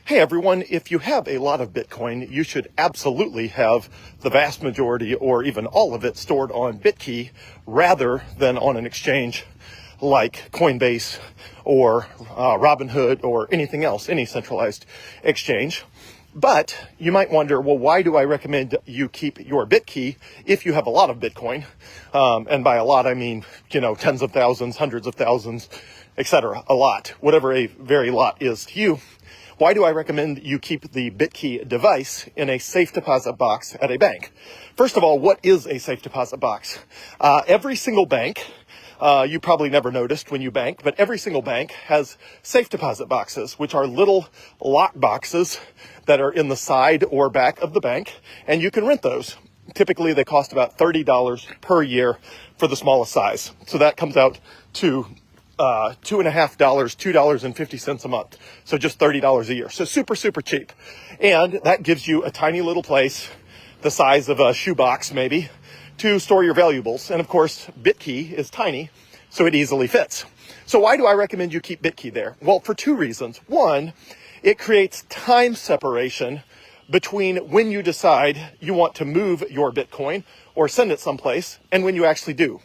Hey everyone, if you have a lot of Bitcoin, you should absolutely have the vast majority or even all of it stored on Bitkey rather than on an exchange like Coinbase or Robinhood or anything else, any centralized exchange. But you might wonder, well, why do I recommend you keep your Bitkey if you have a lot of Bitcoin? And by a lot, I mean, tens of thousands, hundreds of thousands, etc. A lot, whatever a very lot is to you. Why do I recommend you keep the Bitkey device in a safe deposit box at a bank? First of all, what is a safe deposit box? Every single bank, you probably never noticed when you bank, but every single bank has safe deposit boxes, which are little lock boxes that are in the side or back of the bank, and you can rent those. Typically, they cost about $30 per year for the smallest size. So that comes out to $2.50, $2.50 a month. So just $30 a year. So super, super cheap. And that gives you a tiny little place, the size of a shoebox maybe, to store your valuables. And of course, Bitkey is tiny, so it easily fits. So why do I recommend you keep Bitkey there? Well, for two reasons. One, it creates time separation between when you decide you want to move your Bitcoin or send it someplace and when you actually do.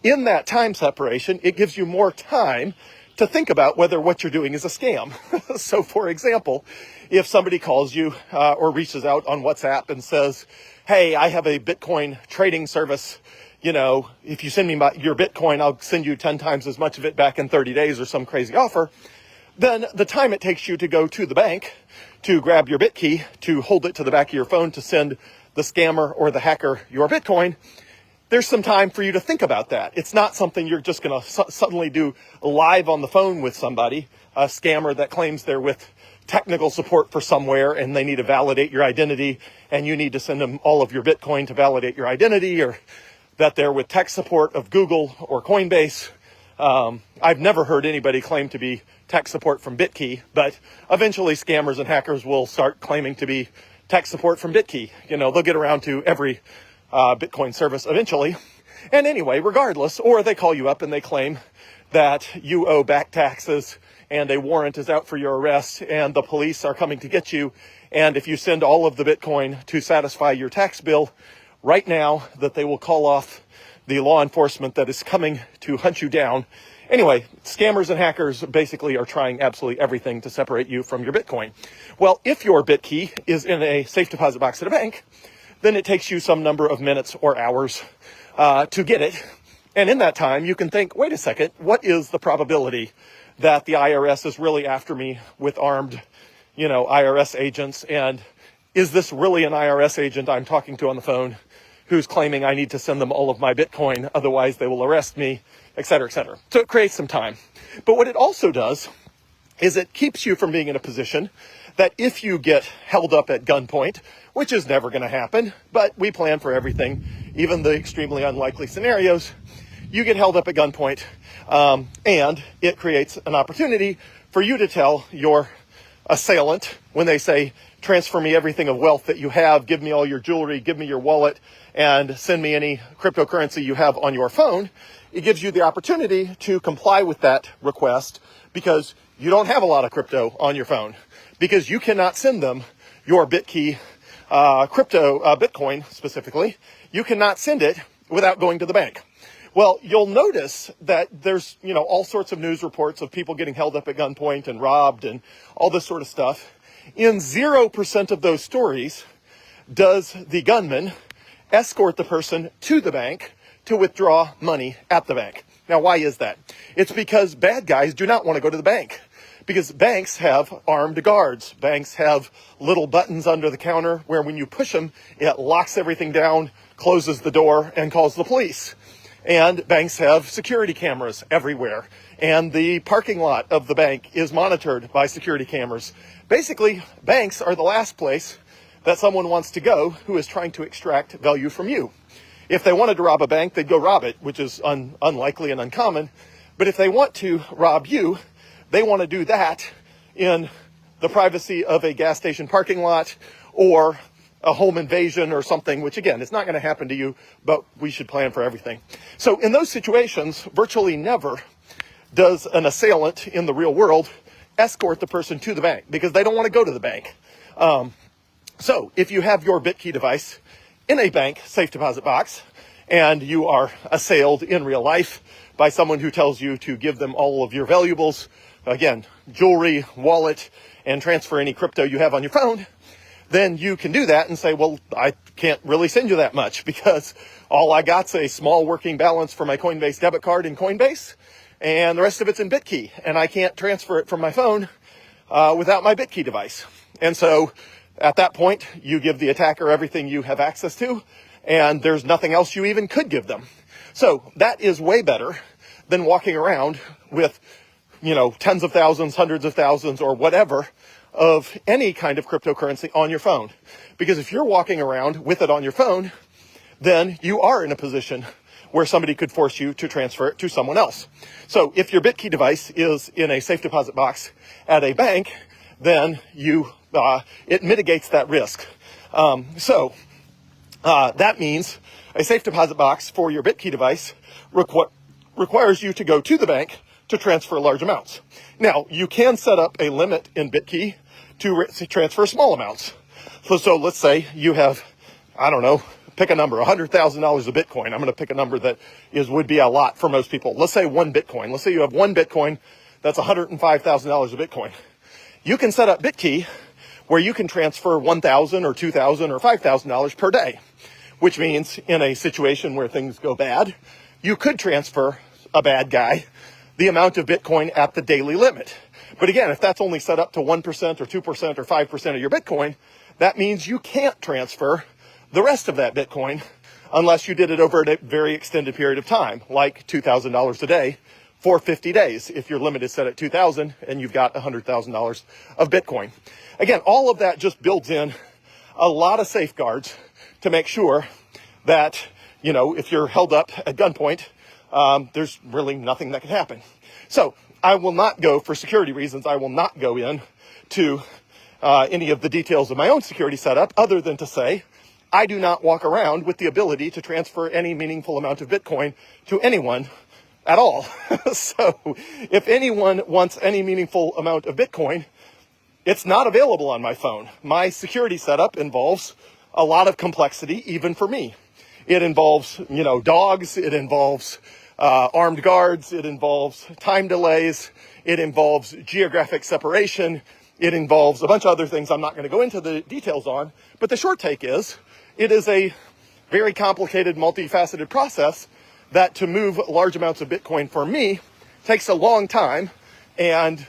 In that time separation, it gives you more time to think about whether what you're doing is a scam. So, for example, if somebody calls you or reaches out on WhatsApp and says, hey, I have a Bitcoin trading service, if you send me your Bitcoin, I'll send you 10 times as much of it back in 30 days or some crazy offer, then the time it takes you to go to the bank to grab your Bitkey, to hold it to the back of your phone to send the scammer or the hacker your Bitcoin, there's some time for you to think about that. It's not something you're just going to suddenly do live on the phone with somebody, a scammer that claims they're with technical support for somewhere and they need to validate your identity and you need to send them all of your Bitcoin to validate your identity, or that they're with tech support of Google or Coinbase. I've never heard anybody claim to be tech support from Bitkey, but eventually scammers and hackers will start claiming to be tech support from Bitkey. They'll get around to every Bitcoin service eventually. And anyway, regardless, or they call you up and they claim that you owe back taxes and a warrant is out for your arrest and the police are coming to get you. And if you send all of the Bitcoin to satisfy your tax bill right now, that they will call off the law enforcement that is coming to hunt you down. Anyway, scammers and hackers basically are trying absolutely everything to separate you from your Bitcoin. Well, if your Bitkey is in a safe deposit box at a bank, then it takes you some number of minutes or hours to get it. And in that time, you can think, wait a second, what is the probability that the IRS is really after me with armed, IRS agents? And is this really an IRS agent I'm talking to on the phone who's claiming I need to send them all of my Bitcoin, otherwise they will arrest me, et cetera, et cetera. So it creates some time. But what it also does is it keeps you from being in a position that if you get held up at gunpoint, which is never going to happen, but we plan for everything, even the extremely unlikely scenarios, you get held up at gunpoint, and it creates an opportunity for you to tell your assailant when they say, transfer me everything of wealth that you have, give me all your jewelry, give me your wallet, and send me any cryptocurrency you have on your phone. It gives you the opportunity to comply with that request because you don't have a lot of crypto on your phone, because you cannot send them your Bitkey Bitcoin specifically. You cannot send it without going to the bank. Well, you'll notice that there's, all sorts of news reports of people getting held up at gunpoint and robbed and all this sort of stuff. In 0% of those stories does the gunman escort the person to the bank to withdraw money at the bank. Now, why is that? It's because bad guys do not want to go to the bank. Because banks have armed guards. Banks have little buttons under the counter where when you push them, it locks everything down, closes the door, and calls the police. And banks have security cameras everywhere. And the parking lot of the bank is monitored by security cameras. Basically, banks are the last place that someone wants to go who is trying to extract value from you. If they wanted to rob a bank, they'd go rob it, which is unlikely and uncommon. But if they want to rob you, they want to do that in the privacy of a gas station parking lot or a home invasion or something, which again, is not going to happen to you, but we should plan for everything. So in those situations, virtually never does an assailant in the real world escort the person to the bank because they don't want to go to the bank. So if you have your Bitkey device in a bank safe deposit box and you are assailed in real life by someone who tells you to give them all of your valuables, again, jewelry, wallet, and transfer any crypto you have on your phone, then you can do that and say, well, I can't really send you that much because all I got's a small working balance for my Coinbase debit card in Coinbase, and the rest of it's in Bitkey, and I can't transfer it from my phone without my Bitkey device. And so at that point, you give the attacker everything you have access to, and there's nothing else you even could give them. So that is way better than walking around with, tens of thousands, hundreds of thousands, or whatever of any kind of cryptocurrency on your phone. Because if you're walking around with it on your phone, then you are in a position where somebody could force you to transfer it to someone else. So if your Bitkey device is in a safe deposit box at a bank, then it mitigates that risk. So that means a safe deposit box for your Bitkey device requires you to go to the bank to transfer large amounts. Now, you can set up a limit in Bitkey to transfer small amounts. So let's say you have, pick a number, $100,000 of Bitcoin. I'm going to pick a number that would be a lot for most people. Let's say one Bitcoin. Let's say you have one Bitcoin, that's $105,000 of Bitcoin. You can set up Bitkey where you can transfer $1,000 or $2,000 or $5,000 per day, which means in a situation where things go bad, you could transfer a bad guy the amount of Bitcoin at the daily limit. But again, if that's only set up to 1% or 2% or 5% of your Bitcoin, that means you can't transfer the rest of that Bitcoin unless you did it over a very extended period of time, like $2,000 a day for 50 days, if your limit is set at 2,000 and you've got $100,000 of Bitcoin. Again, all of that just builds in a lot of safeguards to make sure that, if you're held up at gunpoint, there's really nothing that can happen. So I will not go, for security reasons, I will not go in to any of the details of my own security setup other than to say, I do not walk around with the ability to transfer any meaningful amount of Bitcoin to anyone at all. So if anyone wants any meaningful amount of Bitcoin, it's not available on my phone. My security setup involves a lot of complexity, even for me. It involves, dogs. It involves armed guards. It involves time delays. It involves geographic separation. It involves a bunch of other things I'm not going to go into the details on. But the short take is, it is a very complicated, multifaceted process that to move large amounts of Bitcoin for me takes a long time and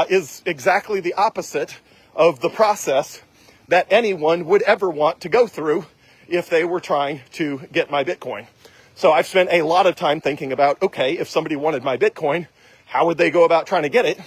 is exactly the opposite of the process that anyone would ever want to go through if they were trying to get my Bitcoin. So I've spent a lot of time thinking about, okay, if somebody wanted my Bitcoin, how would they go about trying to get it?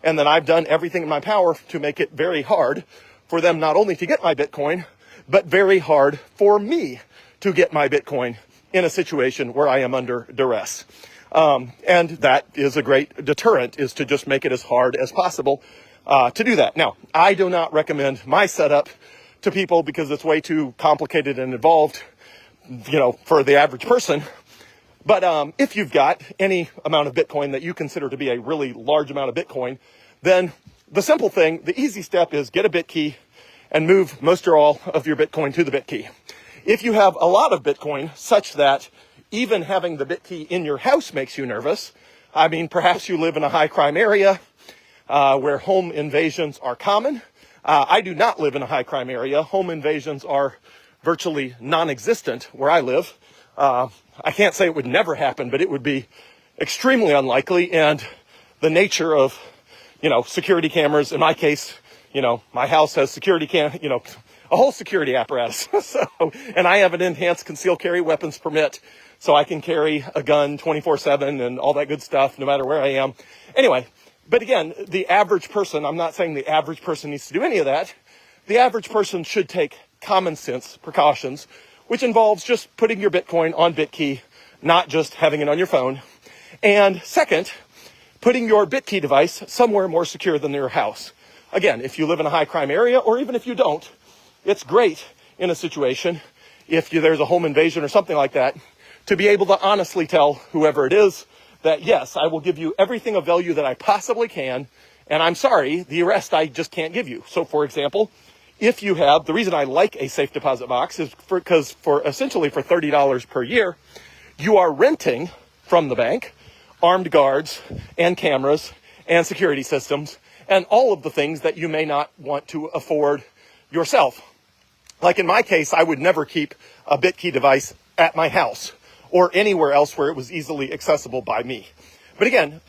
And then I've done everything in my power to make it very hard for them not only to get my Bitcoin, but very hard for me to get my Bitcoin in a situation where I am under duress. And that is a great deterrent, is to just make it as hard as possible to do that. Now, I do not recommend my setup to people because it's way too complicated and involved, for the average person. But if you've got any amount of Bitcoin that you consider to be a really large amount of Bitcoin, then the simple thing, the easy step is get a Bitkey and move most or all of your Bitcoin to the Bitkey. If you have a lot of Bitcoin such that even having the Bitkey in your house makes you nervous, perhaps you live in a high crime area where home invasions are common. I do not live in a high crime area. Home invasions are virtually non-existent where I live. I can't say it would never happen, but it would be extremely unlikely. And the nature of, security cameras, in my case, my house has a whole security apparatus. And I have an enhanced concealed carry weapons permit, so I can carry a gun 24/7 and all that good stuff, no matter where I am. Anyway, but again, the average person, I'm not saying the average person needs to do any of that. The average person should take common sense precautions, which involves just putting your Bitcoin on Bitkey, not just having it on your phone. And second, putting your Bitkey device somewhere more secure than your house. Again, if you live in a high crime area, or even if you don't, it's great in a situation, if there's a home invasion or something like that, to be able to honestly tell whoever it is that, yes, I will give you everything of value that I possibly can, And I'm sorry, the rest I just can't give you. So for example, if you have, the reason I like a safe deposit box is because for essentially for $30 per year, you are renting from the bank armed guards and cameras and security systems and all of the things that you may not want to afford yourself. Like in my case, I would never keep a Bitkey device at my house or anywhere else where it was easily accessible by me. But again,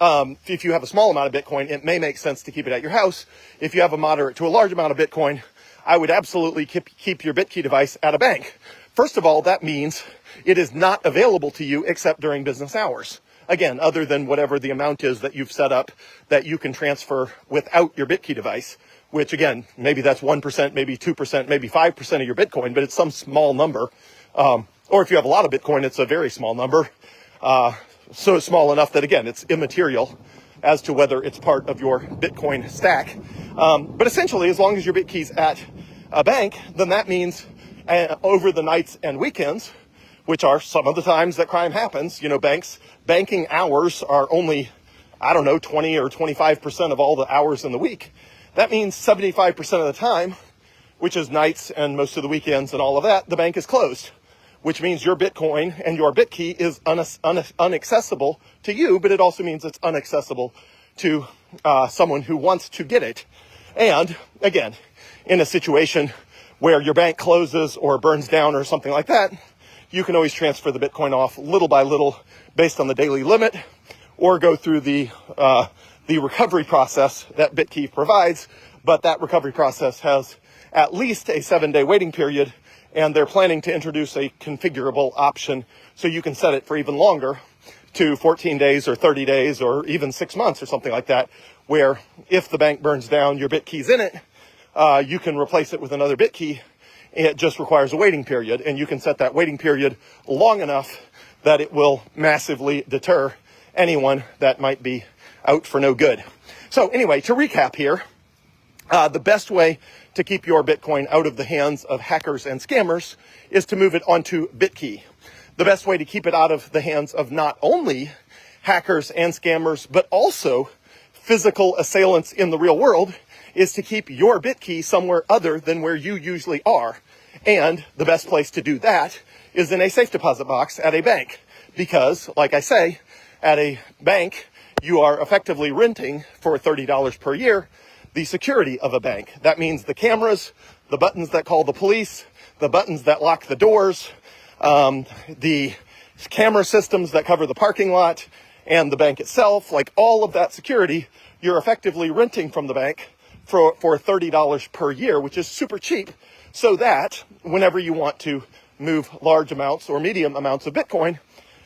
if you have a small amount of Bitcoin, it may make sense to keep it at your house. If you have a moderate to a large amount of Bitcoin, I would absolutely keep your Bitkey device at a bank. First of all, that means it is not available to you except during business hours. Again, other than whatever the amount is that you've set up that you can transfer without your Bitkey device, which again, maybe that's 1%, maybe 2%, maybe 5% of your Bitcoin, but it's some small number. Or if you have a lot of Bitcoin, it's a very small number. So small enough that, again, it's immaterial as to whether it's part of your Bitcoin stack. But essentially, as long as your Bitkey's at a bank, then that means over the nights and weekends, which are some of the times that crime happens, banking hours are only, 20 or 25% of all the hours in the week. That means 75% of the time, which is nights and most of the weekends and all of that, the bank is closed, which means your Bitcoin and your Bitkey is unaccessible to you, but it also means it's unaccessible to someone who wants to get it. And again, in a situation where your bank closes or burns down or something like that, you can always transfer the Bitcoin off little by little based on the daily limit, or go through the recovery process that Bitkey provides. But that recovery process has at least a 7-day waiting period, and they're planning to introduce a configurable option so you can set it for even longer, to 14 days or 30 days or even 6 months or something like that, where if the bank burns down, your Bitkey's in it, you can replace it with another Bitkey. It just requires a waiting period, and you can set that waiting period long enough that it will massively deter anyone that might be out for no good. So anyway, to recap here, the best way to keep your Bitcoin out of the hands of hackers and scammers is to move it onto Bitkey. The best way to keep it out of the hands of not only hackers and scammers, but also physical assailants in the real world is to keep your Bitkey somewhere other than where you usually are. And the best place to do that is in a safe deposit box at a bank. Because, like I say, at a bank, you are effectively renting for $30 per year the security of a bank. That means the cameras, the buttons that call the police, the buttons that lock the doors, the camera systems that cover the parking lot, and the bank itself, like all of that security, you're effectively renting from the bank for $30 per year, which is super cheap, so that whenever you want to move large amounts or medium amounts of Bitcoin,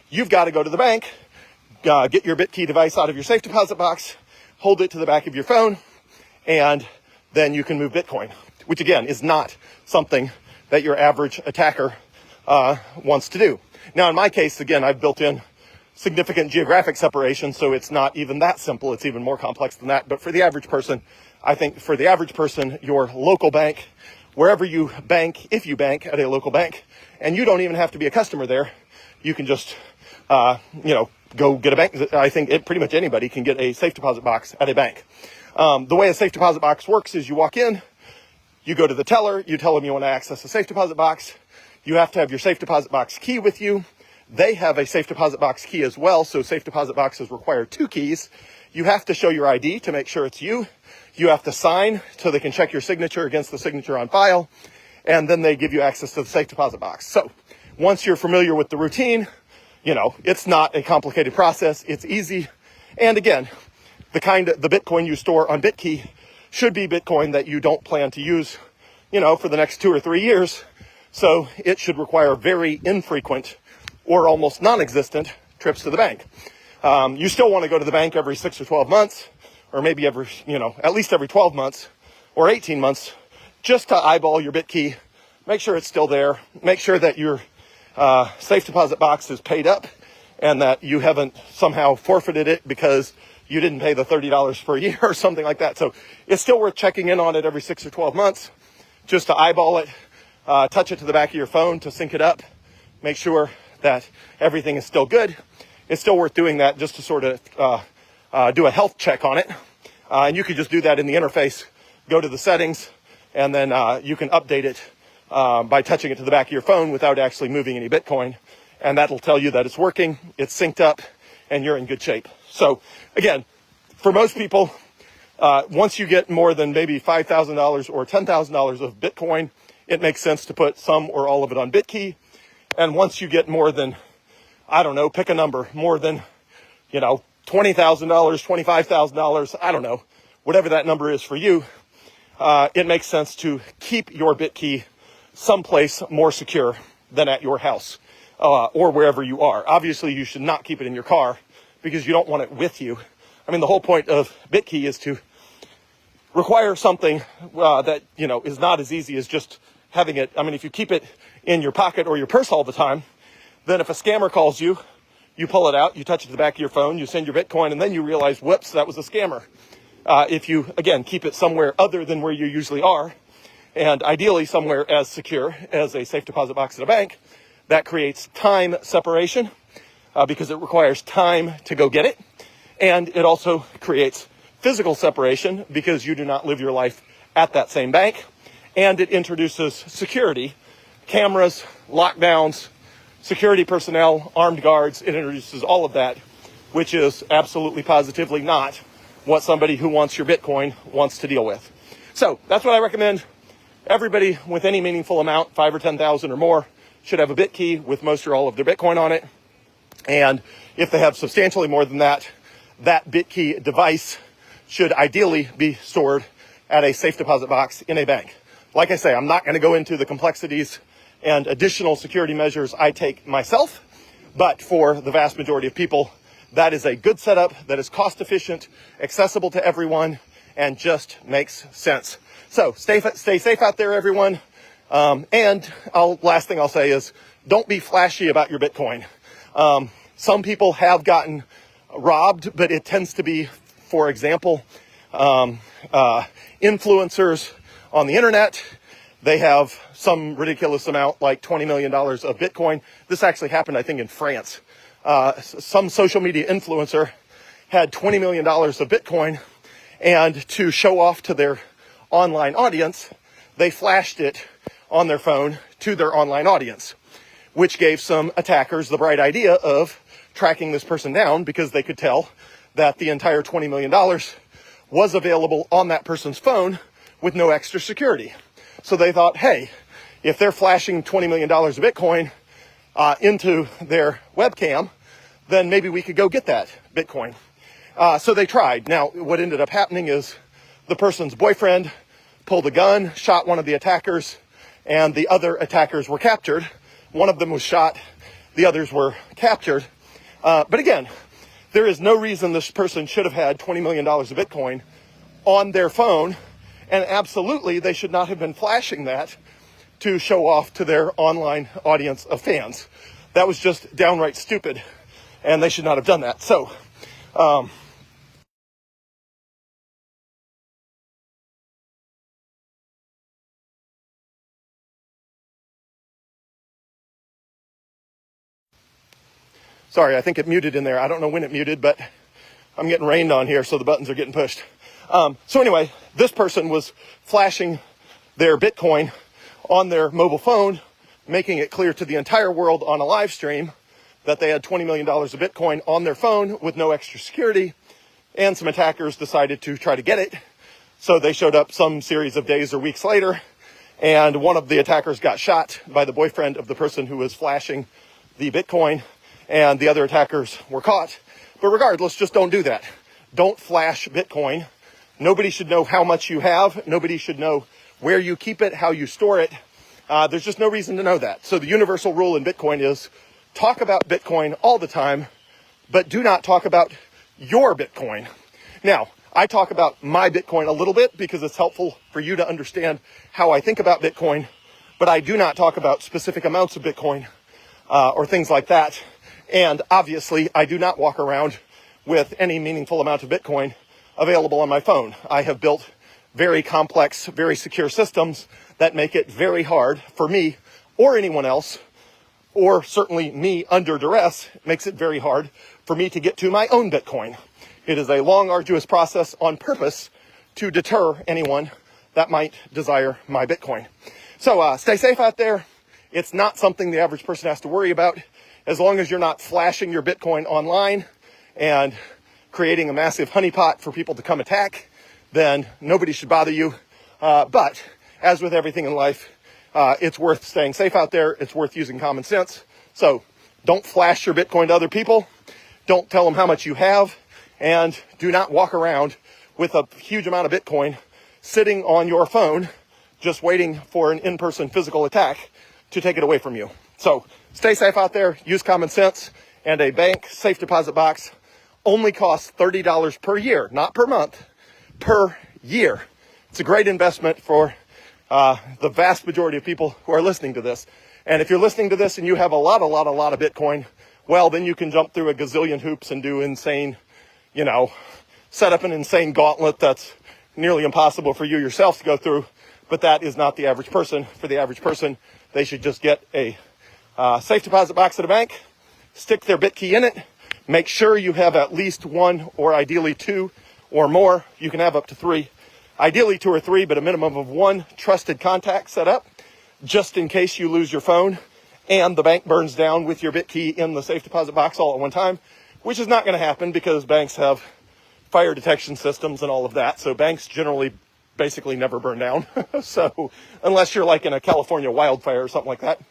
you've got to go to the bank, get your Bitkey device out of your safe deposit box, hold it to the back of your phone, and then you can move Bitcoin, which again is not something that your average attacker wants to do. Now, in my case, again, I've built in significant geographic separation, so it's not even that simple. It's even more complex than that. But for the average person, I think for the average person, your local bank, wherever you bank, if you bank at a local bank, and you don't even have to be a customer there, you can just, go get a bank. I think pretty much anybody can get a safe deposit box at a bank. The way a safe deposit box works is you walk in, you go to the teller, you tell them you want to access a safe deposit box. You have to have your safe deposit box key with you. They have a safe deposit box key as well, so safe deposit boxes require 2 keys. You have to show your ID to make sure it's you. You have to sign so they can check your signature against the signature on file, and then they give you access to the safe deposit box. So once you're familiar with the routine, it's not a complicated process. It's easy. And again, the Bitcoin you store on Bitkey should be Bitcoin that you don't plan to use, for the next 2 or 3 years. So it should require very infrequent or almost non-existent trips to the bank. You still want to go to the bank every 6 or 12 months, or maybe every, at least every 12 months or 18 months, just to eyeball your Bitkey, make sure it's still there, make sure that your safe deposit box is paid up and that you haven't somehow forfeited it because you didn't pay the $30 per year or something like that. So it's still worth checking in on it every 6 or 12 months, just to eyeball it, touch it to the back of your phone to sync it up, make sure that everything is still good. It's still worth doing that just to sort of do a health check on it. And you could just do that in the interface. Go to the settings, and then you can update it by touching it to the back of your phone without actually moving any Bitcoin. And that'll tell you that it's working, it's synced up, and you're in good shape. So again, for most people, once you get more than maybe $5,000 or $10,000 of Bitcoin, it makes sense to put some or all of it on Bitkey. And once you get more than, I don't know, pick a number, more than, $20,000, $25,000, I don't know, whatever that number is for you, it makes sense to keep your Bitkey someplace more secure than at your house or wherever you are. Obviously, you should not keep it in your car because you don't want it with you. I mean, the whole point of Bitkey is to require something that, is not as easy as just having it. I mean, if you keep it in your pocket or your purse all the time, then if a scammer calls you, you pull it out, you touch it to the back of your phone, you send your Bitcoin, and then you realize, whoops, that was a scammer. If you, again, keep it somewhere other than where you usually are, and ideally somewhere as secure as a safe deposit box at a bank, that creates time separation because it requires time to go get it. And it also creates physical separation because you do not live your life at that same bank. And it introduces security, cameras, lockdowns, security personnel, armed guards. It introduces all of that, which is absolutely positively not what somebody who wants your Bitcoin wants to deal with. So that's what I recommend. Everybody with any meaningful amount, 5 or 10,000 or more, should have a Bitkey with most or all of their Bitcoin on it. And if they have substantially more than that, that Bitkey device should ideally be stored at a safe deposit box in a bank. Like I say, I'm not going to go into the complexities and additional security measures I take myself, but for the vast majority of people, that is a good setup that is cost efficient, accessible to everyone, and just makes sense. So stay safe out there, everyone. And last thing I'll say is don't be flashy about your Bitcoin. Some people have gotten robbed, but it tends to be, for example, influencers on the internet. They have some ridiculous amount, like $20 million of Bitcoin. This actually happened, I think, in France. Some social media influencer had $20 million of Bitcoin, and to show off to their online audience, they flashed it on their phone to their online audience, which gave some attackers the bright idea of tracking this person down because they could tell that the entire $20 million was available on that person's phone with no extra security. So they thought, hey, if they're flashing $20 million of Bitcoin into their webcam, then maybe we could go get that Bitcoin. So they tried. Now, what ended up happening is the person's boyfriend pulled a gun, shot one of the attackers, and the other attackers were captured. One of them was shot. The others were captured. But again, there is no reason this person should have had $20 million of Bitcoin on their phone. And absolutely, they should not have been flashing that to show off to their online audience of fans. That was just downright stupid, and they should not have done that. So, sorry, I think it muted in there. I don't know when it muted, but I'm getting rained on here, so the buttons are getting pushed. So anyway, this person was flashing their Bitcoin on their mobile phone, making it clear to the entire world on a live stream that they had $20 million of Bitcoin on their phone with no extra security, and some attackers decided to try to get it. So they showed up some series of days or weeks later, and one of the attackers got shot by the boyfriend of the person who was flashing the Bitcoin, and the other attackers were caught. But regardless, just don't do that. Don't flash Bitcoin. Nobody should know how much you have. Nobody should know where you keep it, how you store it. There's just no reason to know that. So the universal rule in Bitcoin is talk about Bitcoin all the time, but do not talk about your Bitcoin. Now, I talk about my Bitcoin a little bit because it's helpful for you to understand how I think about Bitcoin, but I do not talk about specific amounts of Bitcoin or things like that. And obviously, I do not walk around with any meaningful amount of Bitcoin available on my phone. I have built very complex, very secure systems that make it very hard for me or anyone else, or certainly me under duress, makes it very hard for me to get to my own Bitcoin. It is a long, arduous process on purpose to deter anyone that might desire my Bitcoin. So stay safe out there. It's not something the average person has to worry about. As long as you're not flashing your Bitcoin online and creating a massive honeypot for people to come attack, then nobody should bother you. But as with everything in life, it's worth staying safe out there. It's worth using common sense. So don't flash your Bitcoin to other people. Don't tell them how much you have. And do not walk around with a huge amount of Bitcoin sitting on your phone, just waiting for an in-person physical attack to take it away from you. So stay safe out there, use common sense, and a bank safe deposit box only costs $30 per year, not per month, per year. It's a great investment for the vast majority of people who are listening to this. And if you're listening to this and you have a lot of Bitcoin, well, then you can jump through a gazillion hoops and do insane, set up an insane gauntlet that's nearly impossible for you yourself to go through. But that is not the average person. For the average person, they should just get a safe deposit box at a bank, stick their Bitkey in it, make sure you have at least one or ideally two or more. You can have up to three, ideally two or three, but a minimum of one trusted contact set up just in case you lose your phone and the bank burns down with your Bitkey in the safe deposit box all at one time, which is not going to happen because banks have fire detection systems and all of that. So banks generally basically never burn down. So unless you're like in a California wildfire or something like that.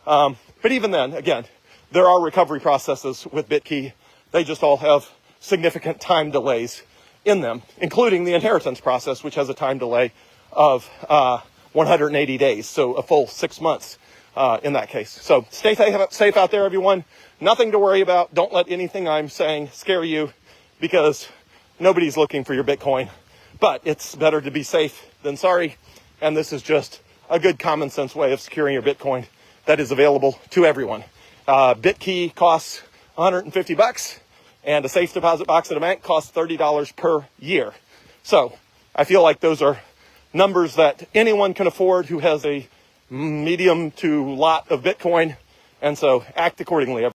But even then, again, there are recovery processes with Bitkey. They just all have significant time delays in them, including the inheritance process, which has a time delay of 180 days. So a full 6 months in that case. So stay safe out there, everyone. Nothing to worry about. Don't let anything I'm saying scare you because nobody's looking for your Bitcoin. But it's better to be safe than sorry. And this is just a good common sense way of securing your Bitcoin that is available to everyone. Bitkey costs $150 and a safe deposit box at a bank costs $30 per year. So I feel like those are numbers that anyone can afford who has a medium to lot of Bitcoin. And so act accordingly.